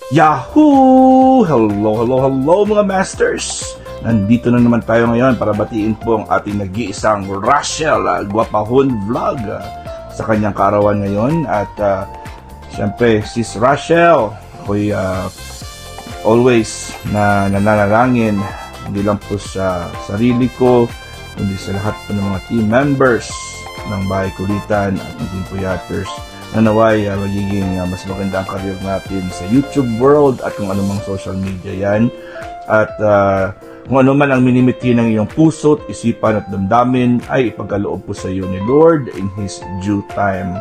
Yahoo! Hello mga masters! Nandito na naman tayo ngayon para batiin po ang ating nag-iisang Rachel Guapahon Vlog sa kanyang kaarawan ngayon. At syempre, sis Rachel, ako'y always na nananalangin hindi lang po sa sarili ko, kundi sa lahat po ng mga team members ng Bahay Kulitan at ng Team Puyaters na naway magiging mas maganda ang career natin sa YouTube world at kung anumang social media yan. At kung ano man ang minimiti ng iyong puso't isipan at damdamin ay ipagkaloob po sa iyo ni Lord in His due time.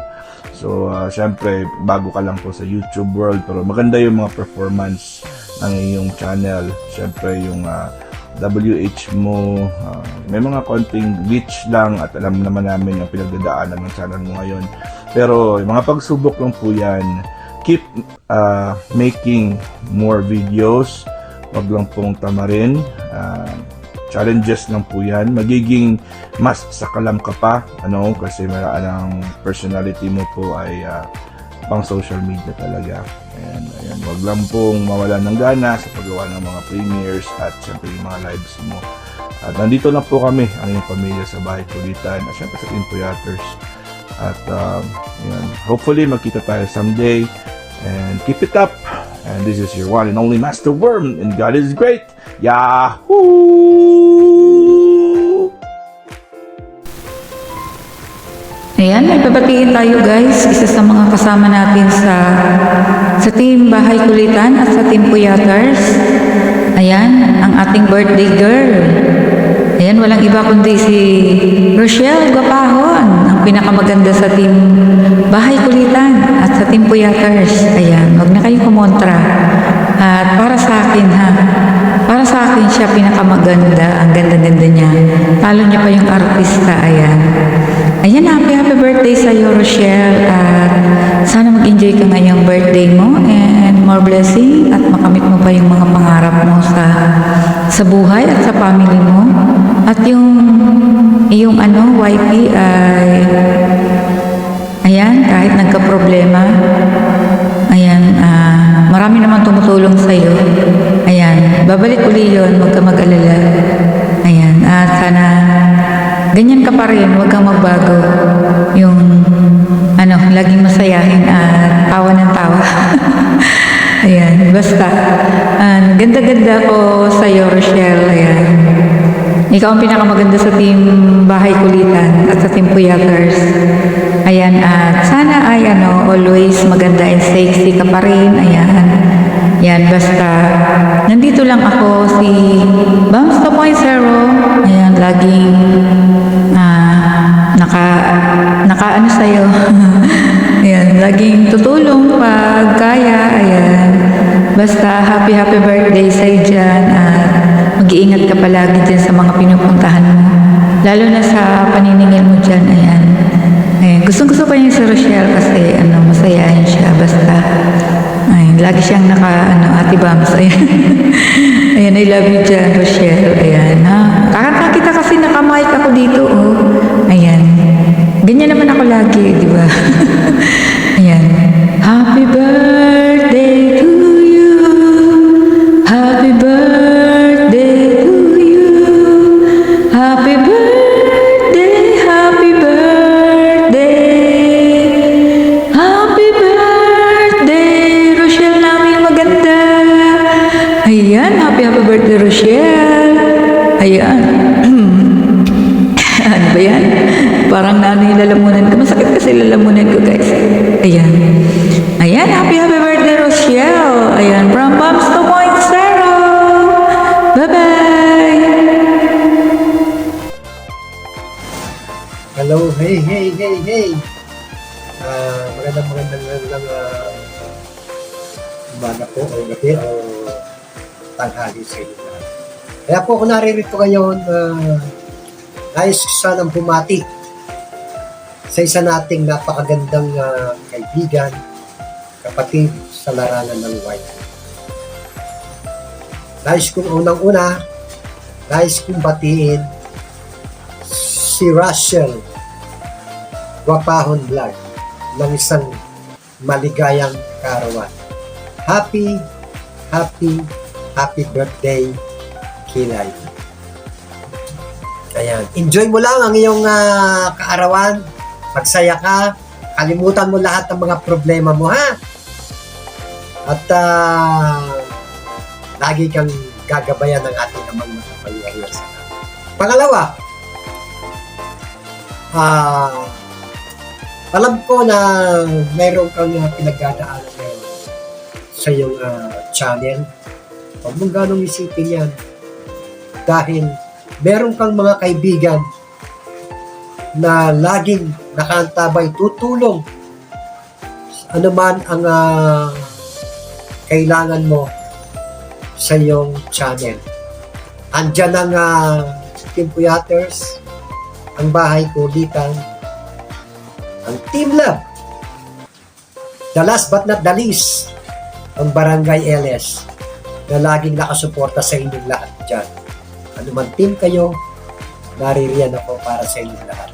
So syempre bago ka lang po sa YouTube world pero maganda yung mga performance ng iyong channel. Syempre yung WH mo, may mga konting glitch lang at alam naman namin yung pinagdadaanan ng channel mo ngayon. Pero yung mga pagsubok lang po yan. Keep making more videos. Wag lang pong tamarin. Challenges lang po yan. Magiging mas sakalam ka pa. Kasi ang personality mo po ay pang social media talaga. Ayan, wag lang pong mawala ng gana sa paggawa ng mga premieres at syempre yung mga lives mo. At nandito na po kami, ang iyong pamilya sa Bahay Kulitan at syempre sa Team Puyaters. At hopefully magkita tayo someday and keep it up. And this is your one and only Master Worm and God is great. Yahoo! Ayan, may papatiin tayo guys. Isa sa mga kasama natin sa Team Bahay Kulitan at sa Team Puyaters. Ayan, ang ating birthday girl. Ayan, walang iba kundi si Rachel Guapahon, ang pinakamaganda sa Team Bahay Kulitan at sa Team Puyaters. Ayan, wag na kayong kumontra. At para sa akin para sa akin siya pinakamaganda, ang ganda-ganda niya. Talo niya pa yung artista, ayan. Ayan, happy birthday sa iyo, Rachel. At sana mag-enjoy ka ngayong birthday mo and more blessing at makamit mo pa yung mga pangarap mo sa buhay at sa family mo. At yung YP ay ayan, kahit nagka-problema, ayan, marami naman tumutulong sa iyo. Ayan, babalik uli yun, huwag ka mag-alala. Ayan, at sana ganyan ka pa rin, huwag kang magbago. Yung laging masayahin at tawa ng tawa. Ayan, basta ganda-ganda ko sa iyo, Rachel. Ayan, ikaw ang pinakamaganda sa Team Bahay Kulitan at sa Team Puyaters. Ayan, at sana ay always maganda and sexy ka pa rin. Ayan, yan, basta nandito lang ako, si Bams 2.0. Ayan, laging naka sa'yo. Ayan, laging tutulong pag kaya. Ayan, basta happy birthday sa'yo dyan at mag-iingat ka palagi dyan sa mga pinupuntahan mo. Lalo na sa paniningil mo dyan. Ayan, gustong-gusto pa niya si Rachel kasi masayahin siya. Basta ay, lagi siyang Ate Bams. Ayan. Ayan, I love you dyan, Rachel. Ayan, kakanta kita kasi nakamike ako dito, oh. Ayan. Ganyan naman ako lagi, di ba? Ayan. Happy birthday to you. Happy birthday to you. Happy birthday, happy birthday. Happy birthday, Rachel naming maganda. Ayan, happy birthday, Rachel. Ayan. Ano ba yan? Parang lalamunan ko. Masakit kasi lalamunan ko, guys. Ayan. Ayan, happy birthday, Rachel. Ayan, from Bams 2.0. Bye-bye. Hello, hey. Magandang umaga po, o gabi, o tanghali sa inyo. Kaya po ako naririto ngayon, nais ko sanang bumati sa isa nating napakagandang kaibigan, kapatid sa larangan ng YP. Nais kong unang-una, nais kong batiin si Rachel Guapahon Vlog ng isang maligayang kaarawan. Happy happy birthday, Kilay. Ayan. Enjoy mo lang ang iyong kaarawan. Magsaya ka. Kalimutan mo lahat ng mga problema mo, ha? At lagi kang gagabayan ng ating amang makapangyarihan sa lahat. Pangalawa, alam ko na mayroon kang pinagdadaanan ngayon sa iyong channel. Huwag mong ganong isipin yan. Dahil meron kang mga kaibigan na laging nakaantabay, tutulong ano man ang kailangan mo sa iyong channel. Andyan ang Team Puyaters, ang Bahay Kulitan, ang Team Love, the last but not the least, ang Barangay LS na laging nakasuporta sa inyong lahat dyan. Ano man team kayo, naririyan ako para sa inyong lahat.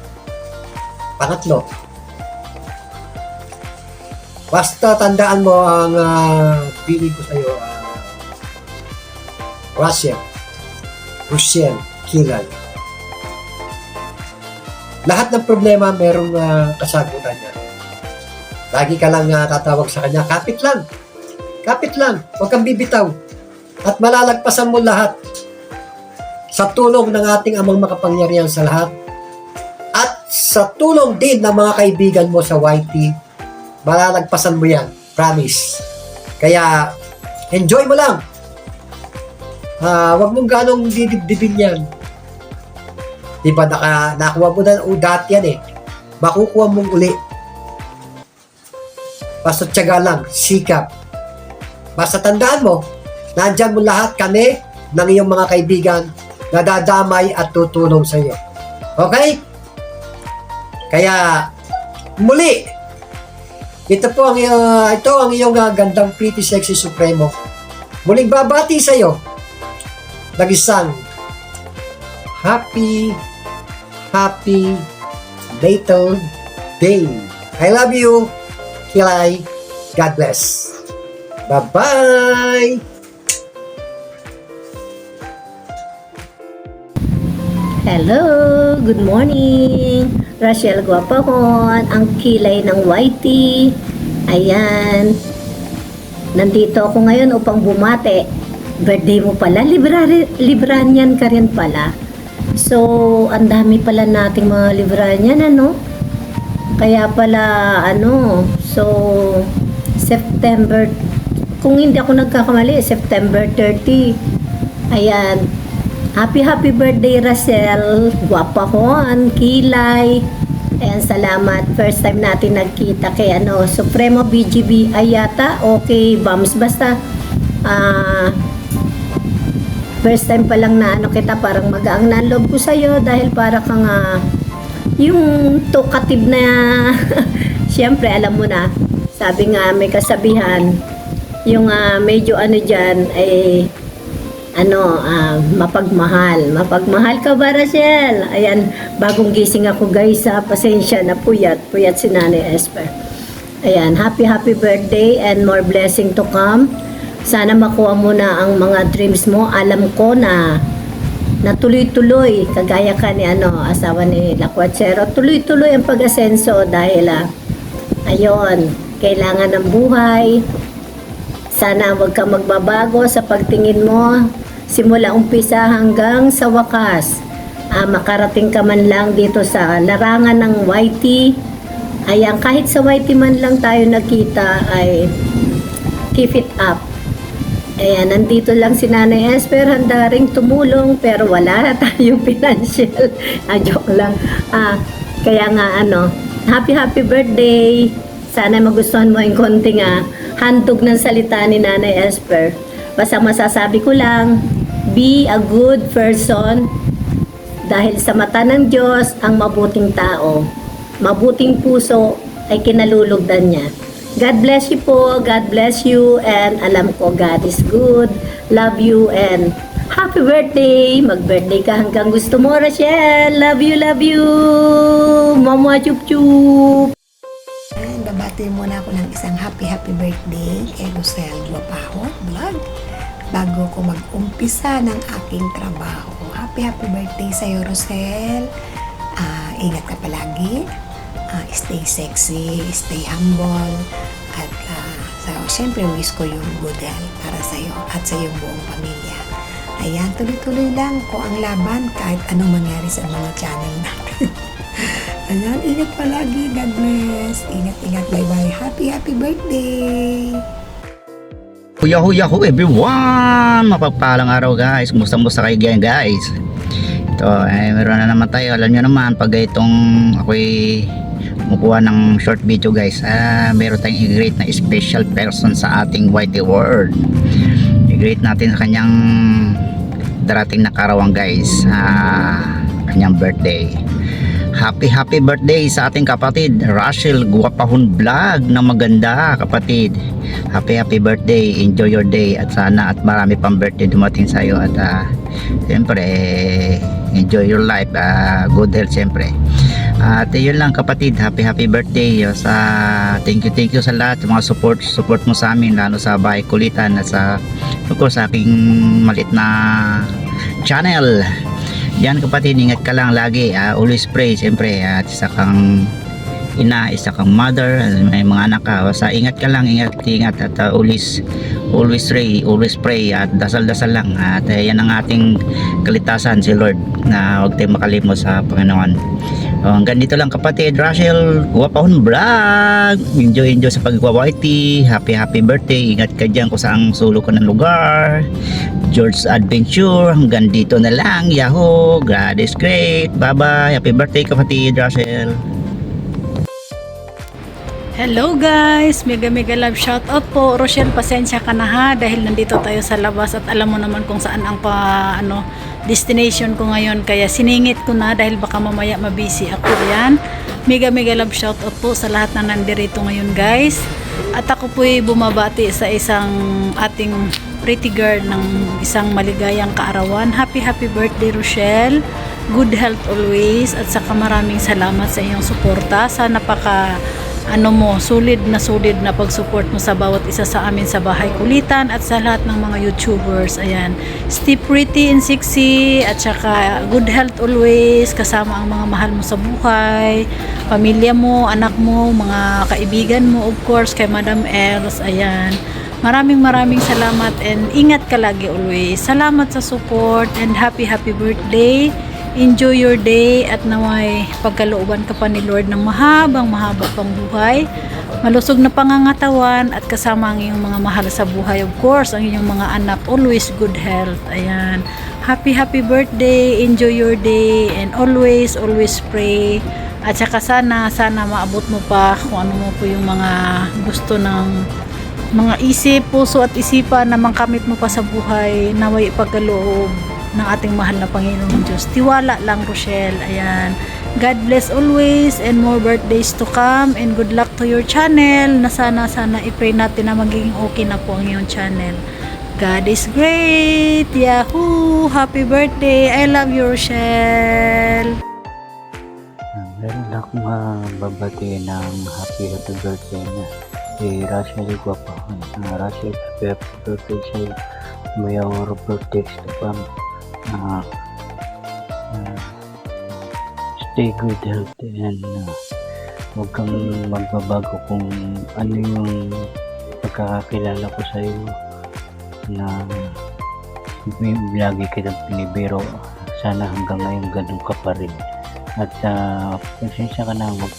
Pangatlo, basta tandaan mo ang bilin ko sa iyo, Rochelle, Kilay. Lahat ng problema merong kasagutan niya. Lagi ka lang tatawag sa kanya, kapit lang, huwag kang bibitaw. At malalagpasan mo lahat sa tulong ng ating amang makapangyarihan sa lahat. At sa tulong din ng mga kaibigan mo sa YT, malalagpasan mo yan. Promise. Kaya, enjoy mo lang. Huwag mong ganong didibdibin yan. Diba, nakuha mo na udat yan eh. Makukuha mong uli. Basta tiyaga lang, sikap. Basta tandaan mo, nandyan mo lahat kami ng iyong mga kaibigan na dadamay at tutulong sa iyo. Okay? Kaya, muli, ito ang iyong gandang Pretty Sexy Supremo. Muling babati sa iyo ng isang happy little day. I love you, Kilay. God bless. Bye-bye! Hello! Good morning! Rochelle Guapahon, ang kilay ng YT. Ayan. Nandito ako ngayon upang bumate. Birthday mo pala, Libranian ka rin pala. So, ang dami pala nating mga Libranian, ano? Kaya pala, so, September, kung hindi ako nagkakamali, September 30. Ayan. Happy birthday, Rachel. Guapahon, Kilay. Ayan, salamat. First time natin nagkita kay Supremo BGB Ayata. Okay, Bams. Basta, first time pa lang na kita, parang magaang na loob ko sa'yo dahil para kang yung talkative na siyempre, alam mo na, sabi nga may kasabihan, yung medyo dyan ay mapagmahal ka ba, Rachel? Ayan, bagong gising ako guys, pasensya na, puyat si Nanay Esper. Ayan, happy birthday and more blessing to come. Sana makuha mo na ang mga dreams mo. Alam ko na tuloy-tuloy, kagaya ka ni asawa ni Lacuachero, tuloy-tuloy ang pag-asenso dahil ayon, kailangan ng buhay. Sana wag kang magbabago sa pagtingin mo simula umpisa hanggang sa wakas. Makarating ka man lang dito sa larangan ng YT. Ayan, kahit sa YT man lang tayo nakita, ay keep it up. Ayan, nandito lang si Nanay Esper, handa ring tumulong, pero wala na tayong financial. Joke lang. Kaya nga happy birthday. Sana magustuhan mo yung konting handog ng salita ni Nanay Esper. Basta masasabi ko lang, be a good person dahil sa mata ng Diyos ang mabuting tao. Mabuting puso ay kinalulugdan niya. God bless you po, God bless you, and alam ko God is good. Love you and happy birthday! Mag-birthday ka hanggang gusto mo, Rachel. Love you, love you! Mama chup chup! Babati bati muna ako ng isang happy birthday kay Rosel Guapahon Vlog bago ko mag-umpisa ng aking trabaho. Happy birthday sa'yo, Rosel. Ingat ka palagi. Stay sexy, stay humble. At syempre wish ko yung good health para sa'yo at sa iyong buong pamilya. Ayan, tuloy-tuloy lang ko ang laban kahit anong mangyari sa mga channel natin. Ayan, ingat palagi. God bless. Ingat. Bye-bye. Happy birthday. Huya everyone! Mapagpalang araw guys. Kumusta kayo guys? Ito, meron na naman tayo. Alam nyo naman, pag itong ako'y kumukuha ng short video guys, meron tayong i-greet na special person sa ating Whitey World. I-greet natin sa kanyang darating na karawang guys, kanyang birthday. Happy birthday sa ating kapatid Rachel Guapahon Vlog na maganda kapatid. Happy birthday, enjoy your day at sana at marami pang birthday dumating sa iyo at siyempre enjoy your life, good health siyempre. At yun lang kapatid, happy birthday sa thank you sa lahat sa mga support mo sa amin, lalo sa Bahay Kulitan at sa of course sa aking malit na channel. Yan kapatid, ingat ka lang lagi, always pray siyempre, at isa kang ina, isa kang mother, may mga anak ka, basta ingat ka lang, ingat at always pray at dasal lang at yan ang ating kalitasan si Lord, na huwag tayong makalimot sa Panginoon. Hanggang dito lang kapatid, Rachel Guapahon Vlog, enjoy sa pagwawaiti. Happy birthday, ingat ka dyan kung saang sulok ko ng lugar. George Adventure, hanggang dito na lang. Yahoo, God is great. Bye, happy birthday kapatid Rachel. Hello guys! Mega love shoutout po. Rochelle, pasensya ka na ha dahil nandito tayo sa labas at alam mo naman kung saan ang destination ko ngayon, kaya siningit ko na dahil baka mamaya mabisi ako. Yan. Mega love shoutout po sa lahat na nandirito ngayon guys. At ako po'y bumabati sa isang ating pretty girl ng isang maligayang kaarawan. Happy birthday Rochelle. Good health always at saka maraming salamat sa iyong suporta. Sana solid na pag-support mo sa bawat isa sa amin sa Bahay Kulitan at sa lahat ng mga YouTubers. Ayan, stay pretty and sexy at saka good health always, kasama ang mga mahal mo sa buhay, pamilya mo, anak mo, mga kaibigan mo, of course kay Madam Els. Ayan, maraming salamat and ingat ka lagi always. Salamat sa support and happy birthday. Enjoy your day at naway pagkalooban ka pa ni Lord ng mahaba pang buhay, malusog na pangangatawan at kasama ang iyong mga mahal sa buhay, of course ang iyong mga anak, always good health. Ayan, happy birthday, enjoy your day and always pray at saka sana maabot mo pa kung ano mo po yung mga gusto ng mga isip, puso at isipan na mangkamit mo pa sa buhay, naway ipagkaloob ng ating mahal na Panginoong Diyos. Tiwala lang Rochelle. Ayan. God bless always and more birthdays to come and good luck to your channel na sana i-pray natin na magiging okay na po ang iyong channel. God is great. Yahoo! Happy birthday. I love you Rochelle. Meron akong babati ng happy birthday na si Rachel Guapahon. Rachel, happy birthday sa'yo. May our birthday to come. Stay good health and huwag kang magbabago kung ano yung pagkakakilala ko sa iyo na lagi kitang pinibiro. Sana hanggang ngayon ganun ka pa rin at pasensya ka na, huwag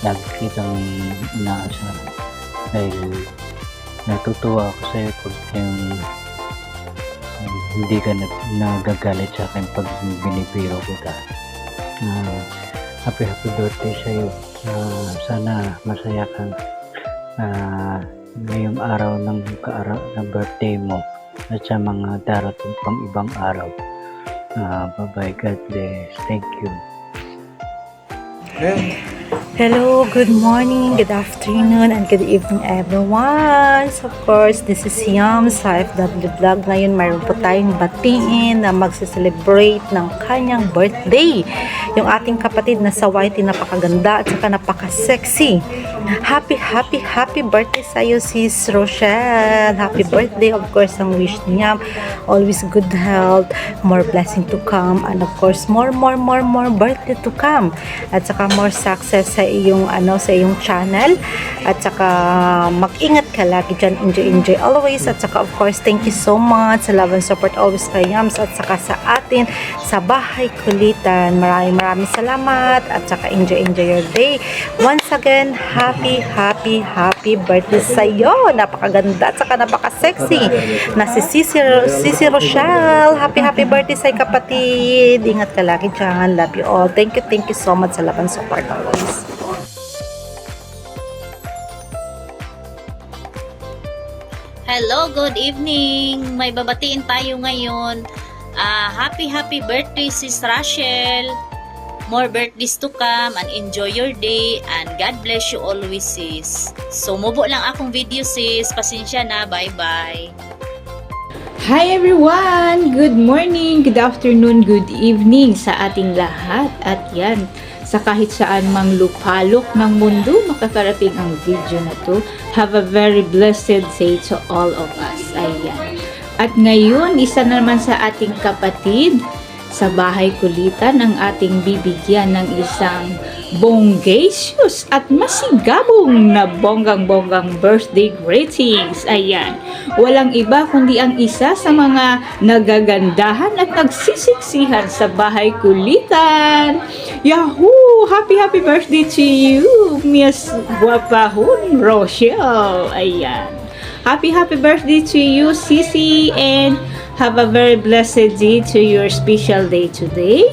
lagi kitang inaasar dahil natutuwa ako sa iyo pag hindi ka nagagalit sa akin pag binibiro kita. Happy birthday sa iyo. Sana masaya kang ngayong araw ng birthday mo at sa mga darating pang ibang araw. Bye bye, God bless. Thank you. Hello, good morning, good afternoon, and good evening everyone. So of course, this is Yam sa FW Vlog. Ngayon, mayroon po tayong batiin na magse-celebrate ng kanyang birthday. Yung ating kapatid na sa white, napakaganda at saka napaka-sexy. Happy birthday sa iyo, sis Rochelle. Happy birthday. Of course, ang wish niya, always good health, more blessing to come, and of course, more birthday to come. At saka more success sa iyong sa iyong channel, at saka mag-ingat ka lagi dyan, enjoy always, at saka of course thank you so much sa love and support always kay Yams, at saka sa atin sa Bahay Kulitan. Maraming salamat, at saka enjoy your day. Once again, happy birthday sa iyo. Napakaganda at saka napaka-sexy na si Sisi Rochelle. Happy birthday sa kapatid. Ingat ka lagi dyan. Love you all. Thank you so much sa love and support always. Hello, good evening. May babatiin tayo ngayon. Happy birthday, Sis Rachel. More birthdays to come, and enjoy your day, and God bless you always, sis. So, mubo lang akong video, sis. Pasensya na. Bye-bye. Hi everyone! Good morning, good afternoon, good evening sa ating lahat. At yan, sa kahit saan mang lupalok ng mundo, makakarating ang video na to. Have a very blessed day to all of us. Ayan. At ngayon, isa na naman sa ating kapatid sa Bahay Kulitan ang ating bibigyan ng isang bonggacious at masigabong na bonggang birthday greetings. Ayan. Walang iba kundi ang isa sa mga nagagandahan at nagsisiksihan sa Bahay Kulitan. Yahoo! Happy birthday to you, Miss Guapahon Rochelle. Ayan. Happy birthday to you, Sisi, and have a very blessed day to your special day today.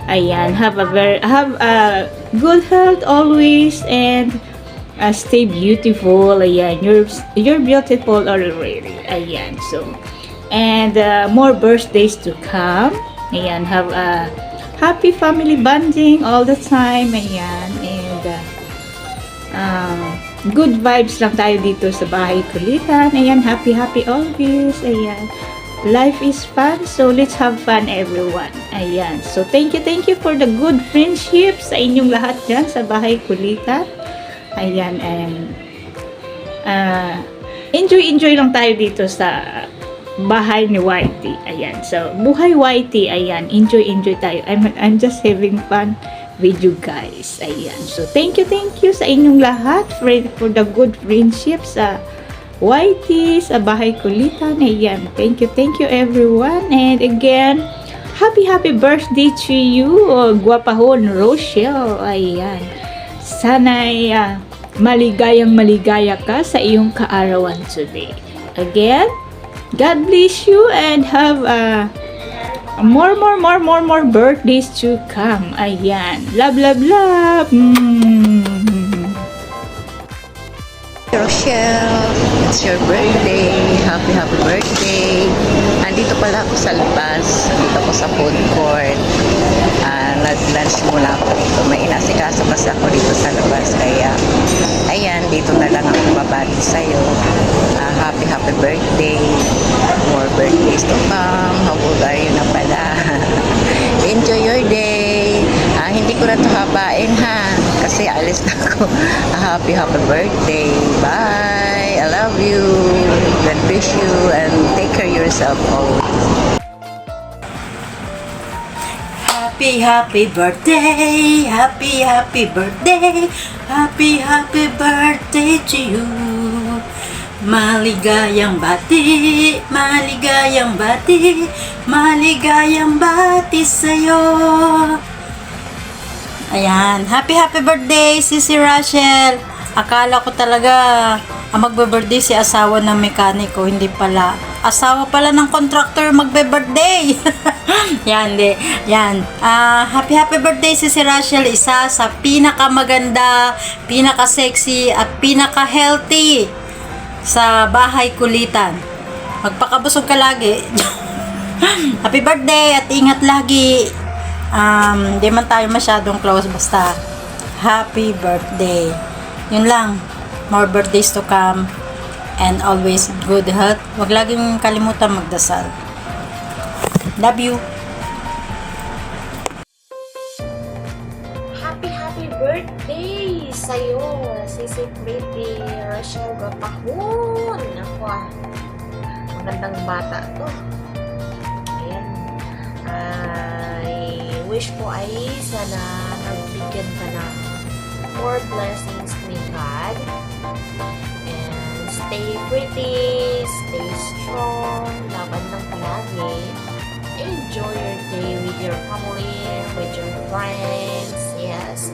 Ayan, have a good health always, and stay beautiful. Ayan, you're beautiful already. Ayan, so and more birthdays to come. Ayan, have a happy family bonding all the time. Ayan, and good vibes lang tayo dito sa Bahay Kulitan. Ayan, happy always. Ayan. Life is fun, so let's have fun everyone. Ayan. So thank you for the good friendship sa inyong lahat dyan sa Bahay Kulitan. Ayan, and enjoy lang tayo dito sa bahay ni Whitey. Ayan. So buhay Whitey, ayan. Enjoy tayo. I'm just having fun with you guys. Ayan. So thank you sa inyong lahat for the good friendship sa Whitey, sa Bahay Kulitan. Ayan. Thank you everyone. And again, happy birthday to you, Guapahon Rochelle. Ayan. Sana'y maligaya ka sa iyong kaarawan today. Again, God bless you and have more birthdays to come. Ayan. Love. Rochelle, it's your birthday. Happy birthday. Andito pala ako sa labas. Dito ako sa food court. Nag-lunch muna ako dito. May inasikaso kasi ako dito sa labas. Kaya, ayan, dito na lang ako babati sa'yo. Happy birthday. More birthdays to come. How old are you na pala? Enjoy your day. Hindi ko na ito habain ha. Kasi alis na ako. Happy birthday. Bye. I love you. God bless you and take care of yourself always. Happy birthday. Happy birthday. Happy birthday to you. Maligayang bati sa'yo. Ayan, happy birthday, Sisi Rachel. Akala ko talaga magbe-birthday si asawa ng mekaniko, hindi pala. Asawa pala ng contractor magbe-birthday. Yan, di. Yan. Happy birthday, Sisi Rachel. Isa sa pinakamaganda, pinaka-sexy, at pinaka-healthy sa Bahay Kulitan. Magpakabusog ka lagi. Happy birthday at ingat lagi. Di man tayo masyadong close, basta happy birthday. Yun lang. More birthdays to come and always good health. Huwag laging kalimutan magdasal. Love you. Happy birthday sa'yo, Sisi Pretty Rochelle Gapahon. Ako magandang bata to. Ayan. Wish ko ay sana nagbigyan ka ng more blessings ni God. And stay pretty, stay strong, laban lang palagi. Enjoy your day with your family, with your friends, yes.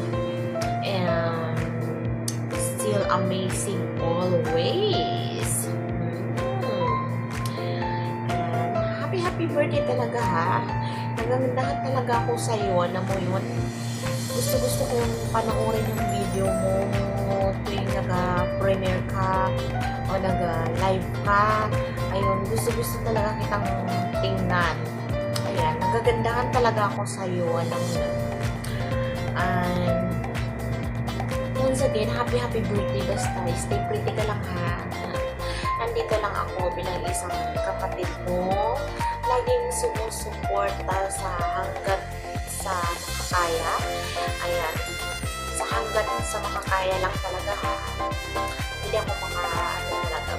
And still amazing always. And happy birthday talaga ha. Nagandahan talaga ako sa'yo. Alam mo yun? Gusto ko yung panoorin yung video mo tuwing nag-premiere ka o nag-live ka. Ayun, gusto talaga kitang tingnan. Ayan, nagagandahan talaga ako sa'yo. Alam mo na. And once again, happy birthday. Basta stay pretty ka lang ha. Nandito lang ako bilang isang kapatid mo. Laging sumusuporta sa hanggat sa makakaya. Ayan. Sa hanggat sa makakaya lang talaga ha. Hindi ako talaga.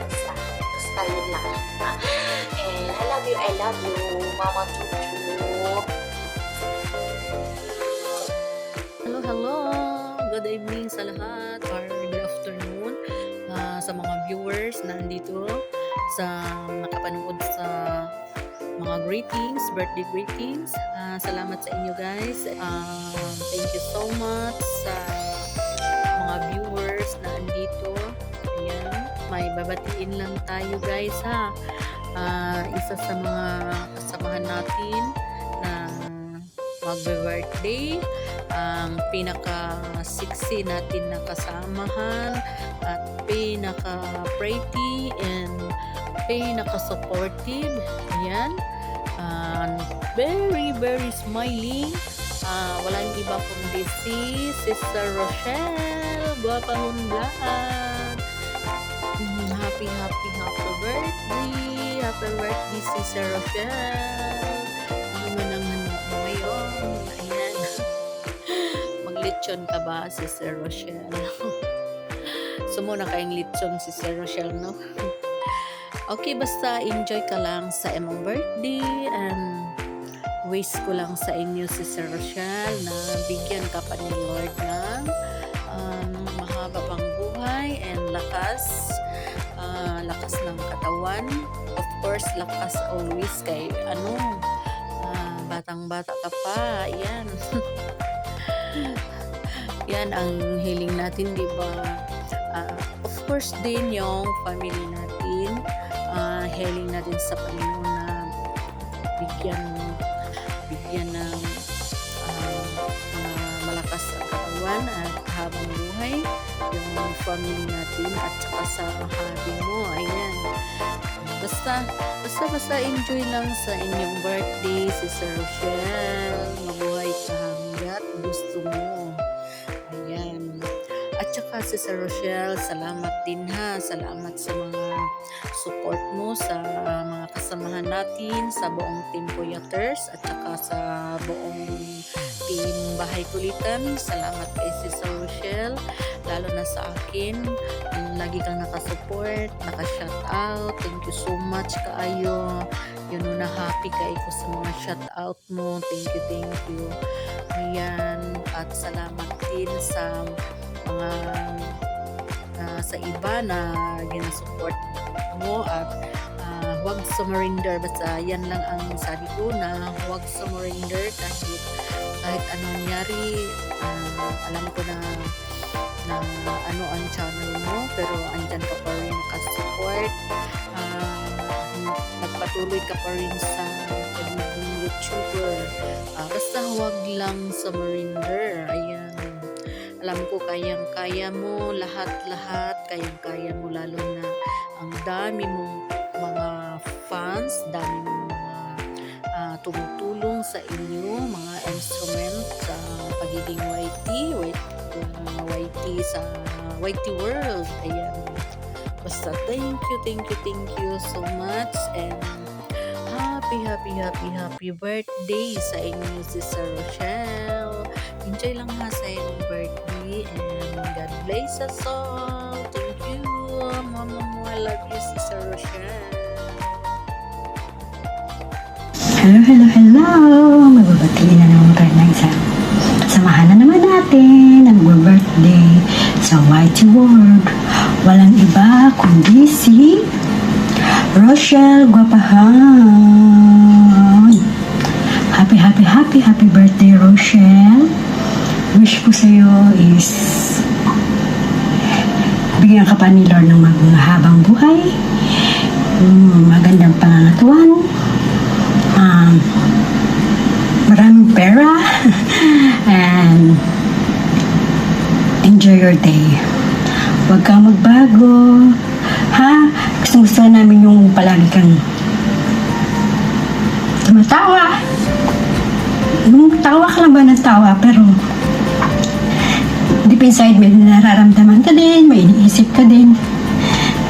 Basta yun lang. And I love you, Mama Chuchu. Hello. Good evening sa lahat or good afternoon sa mga viewers na nandito sa nakapanood sa mga greetings, birthday greetings. Salamat sa inyo guys. Thank you so much sa mga viewers na nandito. Ayan, may babatiin lang tayo guys ha. Isa sa mga kasamahan natin na magbe-birthday, ang pinaka-sexy natin na kasamahan at pinaka-pretty and pinaka-supportive. Ayan. Very smiling. Walang iba kundi si Sister Rochelle Gapahon Vlog. Happy birthday. Happy birthday, Sister Rochelle. Ano man ang handa mo ngayon? Ayan. Maglitsyon ka ba, Sister Rochelle? Sumuna kayong litsyon, Sister Rochelle, no? Okay, basta enjoy ka lang sa imong birthday and wish ko lang sa inyo, Sister Rochelle, na bigyan ka pa ni Lord ng mahaba pang buhay and lakas ng katawan. Of course, lakas always kay batang-bata ka pa. Yan. Yan ang hiling natin, di ba? Of course din yung family natin. Hiling natin sa Panginoon na bigyan ng malakas ang katawan at habang buhay yung family natin at saka sa hubby mo. Ayan. Basta enjoy lang sa inyong birthday, Sister Rochelle. Mabuhay ka hanggat gusto mo. Ayan. At saka Sister Rochelle, salamat din ha. Salamat sa mga support mo sa mga kasamahan natin, sa buong Team Puyaters at saka sa buong Team Bahay Kulitan. Salamat kay Sister Rochelle, lalo na sa akin. Lagi kang nakasupport, naka-shoutout. Thank you so much kaayo. Yun na, happy kayo ko sa mga shoutout mo. Thank you. Ayan. At salamat din sa mga sa iba na ginasupport mo at huwag sumurinder. Basta yan lang ang sabi ko, na huwag sumurinder kahit anong nangyari. Alam ko na ano ang channel mo, pero andyan ka pa rin nakasupport. Nagpatuloy ka pa rin sa pagiging YouTuber. Basta huwag lang sumurinder. Ayan. Alam ko kayang-kaya mo lahat, kayang-kaya mo, lalo na ang dami mong mga fans, dami mong mga tumutulong sa inyo, mga instrument sa pagiging YT sa YT World. Ayan. Basta thank you so much and happy birthday sa inyo, Sister Rochelle. Enjoy lang ha sa inyong birthday and God bless us all. Thank you, Mama mo. I love you, Sister Rochelle. Hello! Magbabatiin na naman tayo ng isang samahan na naman natin ang birthday sa YT World. Walang iba kundi si Rochelle Guapahan. Happy birthday, Rochelle. Wish ko sa'yo is bigyan ka pa ni Lord ng maghabang buhay, magandang pangangatuan, maraming pera, and enjoy your day. Huwag kang magbago, ha? Gusto namin yung palagi kang tumatawa. Tawa ka lang ba ng tawa, pero deep inside may nararamdaman ka din, may iniisip ka din.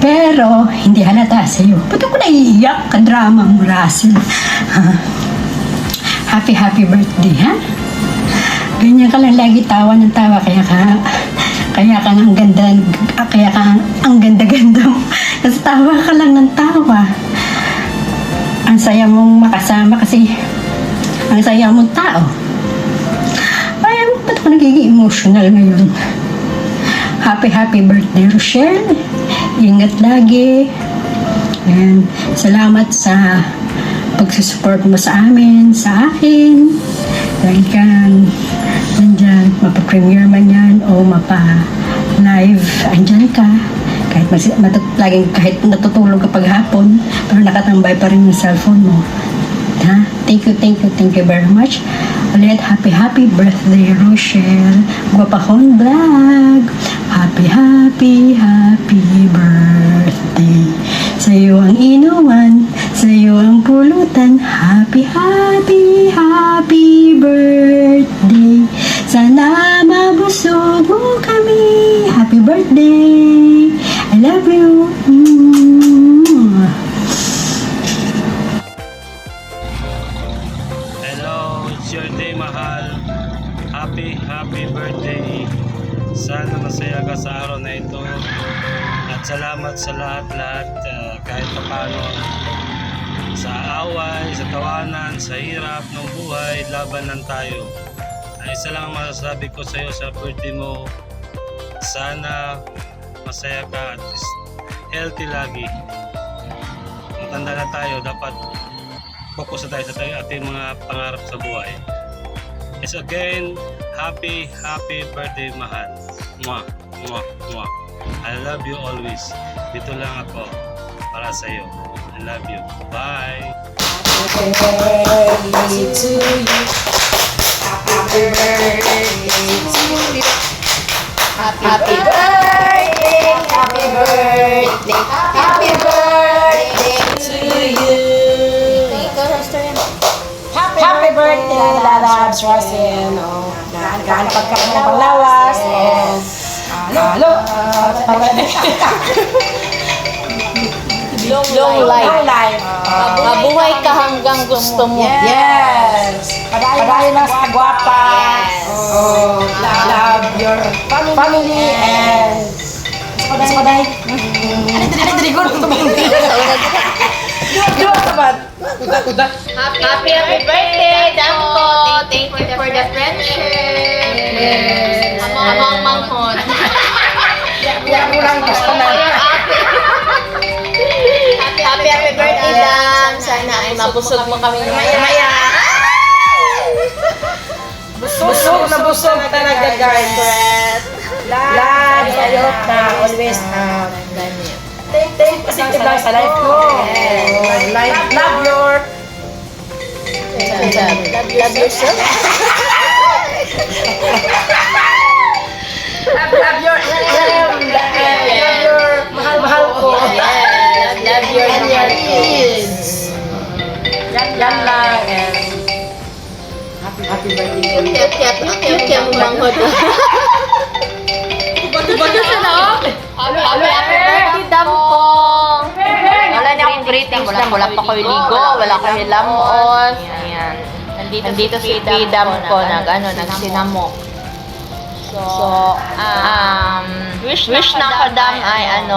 Pero hindi halata sa'yo. Ba't ako naiiyak? Ka-drama mo, Russell. Happy birthday, ha? Ganyan ka lang lagi tawa ng tawa, kaya ka ang ganda mo. Kasi tawa ka lang ng tawa. Ang saya mong makasama kasi ang saya mong tao. Ay, ba't ako nagiging emotional ngayon? Happy birthday, Rochelle. Ingat lagi. And salamat sa pagsusupport mo sa amin, sa akin. Dahil ka nandyan, mapa-premiere man yan o mapa-live, andyan ka. Kahit natutulog ka paghapon, pero nakatambay pa rin yung cellphone mo. Ha? Thank you very much. Ulit, happy birthday, Rochelle Guapahon Vlog. Happy birthday. Sa iyo ang inuman, sa iyo ang pulutan. Happy birthday. Sana mabusog mo kami. Happy birthday. I love you. It's your day, mahal. Happy birthday. Sana masaya ka sa araw na ito. At salamat sa lahat kahit paano. Sa away, sa tawanan, sa hirap ng buhay, labanan tayo. Ay, isa lang ang masasabi ko sa iyo sa birthday mo. Sana masaya ka at healthy lagi. Matanda na tayo, dapat focus na tayo sa ating mga pangarap sa buhay. Yes, again, happy birthday, mahal. Mwah, mwah, mwah. I love you always. Dito lang ako para sa iyo. I love you. Bye. Happy birthday to you. Happy birthday to you. Happy birthday. Happy birthday. Happy birthday to you. Happy birthday, Lalabs, Russell. Naghanapag ka ng panglawas. Halo. Long life. Mabuhay ka hanggang gusto mo. Yes. Padayon lang sa kagwapa. Love your family and Paday. Ano trigger ko ba? Happy birthday, Damko. Thank you for the friendship. Yes. Amang manghon. Kurang gusto na. Happy birthday, Dam. Sana ay mabusog mo kami maya-maya. Busog talaga, guys. Love, ayot na, always think positive lang sa life mo. Love yourself. Love your mahal ko. Love your kids. Yan lang. Happy birthday. Cute yung manghod. Bato siya na, oh. Happy birthday, Dampong. Wala niya akong greetings lang. Wala pa kayo ligo, wala kayo lamon. Ayan. Nandito si Tidam ko, nagsinamok. So, wish na ako, Dam, ay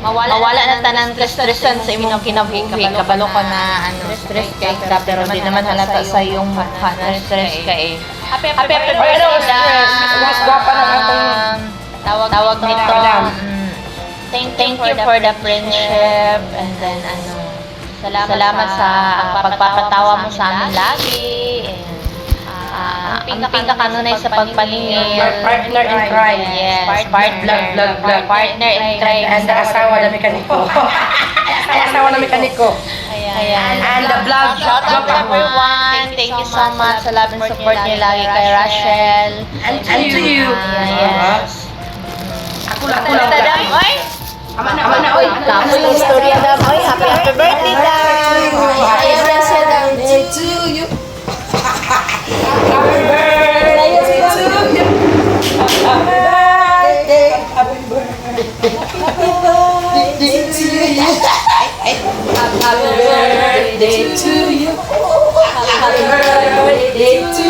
mawala na tanan stress-stressan sa imong kinabuhi. Kabalo ka na stress kay ka, pero di naman halata sa iyong mukha na stress ka eh. Happy birthday, tawag nito. Thank you for the friendship, and then salamat sa pagpapatawa mo sa amin lagi. Ang pinaka-kanunay sa pagpaningil. Partner in crime. Yes, partner in crime. And the asawa na mekaniko. Asawa na mekaniko. Ayan. And the vlog. Shout out to everyone. Thank you so much sa love and support niyo lagi kay Rachel. And to you. Yes. Ako lang. Oy! Ama na, oy. Tapos yung storya Dam. Oy, happy birthday, Dam! Happy birthday, Dam. To you. Happy birthday to you. Happy birthday to you. Happy birthday to you. Happy birthday to